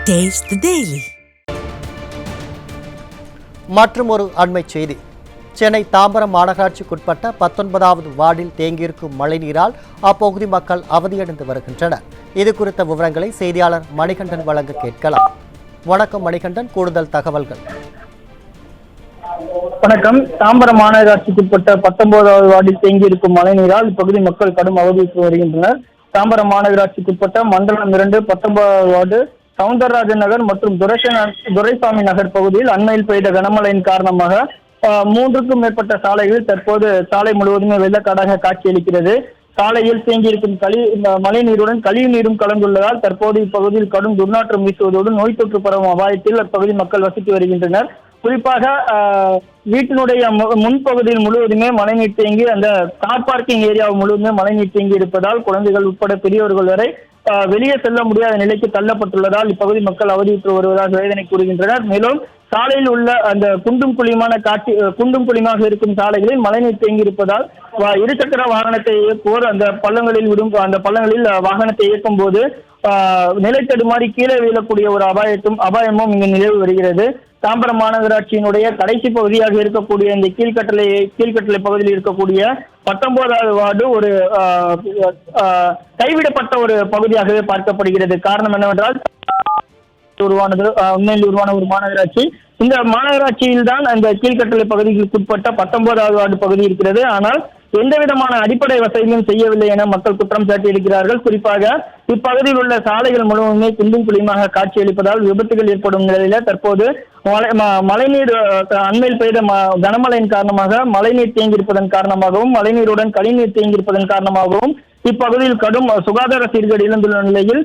Taste the Daily. மற்றும் ஒரு அண்மை செய்தி. சென்னை தாம்பரம் மாநகராட்சிக்குட்பட்ட 19வது வார்டில் தேங்கியிருக்கும் மழைநீரால் அப்பகுதி மக்கள் அவதியடைந்து வருகின்றனர். இது குறித்த விவரங்களை செய்தியாளர் மணிகண்டன் வழங்க கேட்கலாம். வணக்கம் மணிகண்டன், கூடுதல் தகவல்கள். வணக்கம். தாம்பரம் மாநகராட்சிக்குட்பட்ட 19வது வார்டில் தேங்கியிருக்கும் மழைநீரால் இப்பகுதி மக்கள் கடும் அவதியுற்று வருகின்றனர். தாம்பரம் மாநகராட்சிக்குட்பட்ட மண்டலம் 2 19வது வார்டு சவுந்தரராஜன் நகர் மற்றும் துரைசாமி நகர் பகுதியில் அண்மையில் பெய்த கனமழையின் காரணமாக 3க்கும் மேற்பட்ட சாலைகளில் தற்போது சாலை முழுவதுமே வெள்ளக்காடாக காட்சியளிக்கிறது. சாலையில் தேங்கியிருக்கும் மழை நீருடன் கழிவு நீரும் கலந்துள்ளதால் தற்போது இப்பகுதியில் கடும் துர்நாற்றம் வீசுவதோடு நோய் தொற்று பரவும் அபாயத்தில் அப்பகுதி மக்கள் வசித்து வருகின்றனர். குறிப்பாக வீட்டினுடைய முன்பகுதியில் முழுவதுமே மழைநீர் தேங்கி அந்த கார் பார்க்கிங் ஏரியா முழுவதுமே மழைநீர் தேங்கி இருப்பதால் குழந்தைகள் உட்பட பெரியவர்கள் வரை வெளியே செல்ல முடியாத நிலைக்கு தள்ளப்பட்டுள்ளதால் இப்பகுதி மக்கள் அவதியுற்று வருவதாக வேதனை கூறுகின்றனர். மேலும் சாலையில் உள்ள அந்த குண்டும் குழியுமாக இருக்கும் சாலைகளில் மழைநீர் தேங்கி இருப்பதால் இருசக்கர வாகனத்தை இயக்குவோர் அந்த பள்ளங்களில் வாகனத்தை இயக்கும் போது நிலை தடுமாறி கீழே வீழக்கூடிய ஒரு அபாயமும் இங்கு நிலவி வருகிறது. தாம்பரம் மாநகராட்சியினுடைய கடைசி பகுதியாக இருக்கக்கூடிய இந்த கீழ்கட்டளை பகுதியில் இருக்கக்கூடிய 19வது வார்டு ஒரு கைவிடப்பட்ட ஒரு பகுதியாகவே பார்க்கப்படுகிறது. காரணம் என்னவென்றால் உண்மையில் உருவான ஒரு மாநகராட்சி. இந்த மாநகராட்சியில் தான் அந்த கீழ்கட்டளை பகுதிகளுக்கு உட்பட்ட 19வது வார்டு பகுதி இருக்கிறது. ஆனால் எந்த விதமான அடிப்படை வசதியும் செய்யவில்லை என மக்கள் குற்றம் சாட்டியிருக்கிறார்கள். குறிப்பாக இப்பகுதியில் உள்ள சாலைகள் முழுவதுமே குண்டும் குழியுமாக காட்சியளிப்பதால் விபத்துகள் ஏற்படும் நிலையில தற்போது மழைநீர் அண்மையில் பெய்த கனமழையின் காரணமாக மழைநீர் தேங்கியிருப்பதன் காரணமாகவும் மழைநீருடன் கழிவுநீர் தேங்கியிருப்பதன் காரணமாகவும் இப்பகுதியில் கடும் சுகாதார சீர்கேடு இழந்துள்ள நிலையில்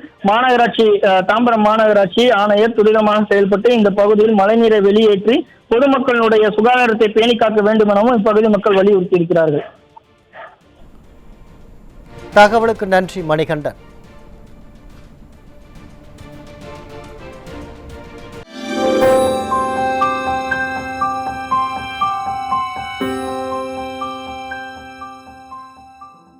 தாம்பரம் மாநகராட்சி ஆணையர் துரிதமாக செயல்பட்டு இந்த பகுதியில் மழைநீரை வெளியேற்றி பொதுமக்களுடைய சுகாதாரத்தை பேணி காக்க வேண்டும் எனவும் இப்பகுதி மக்கள் வலியுறுத்தி இருக்கிறார்கள். தகவலுக்கு நன்றி மணிகண்டன்.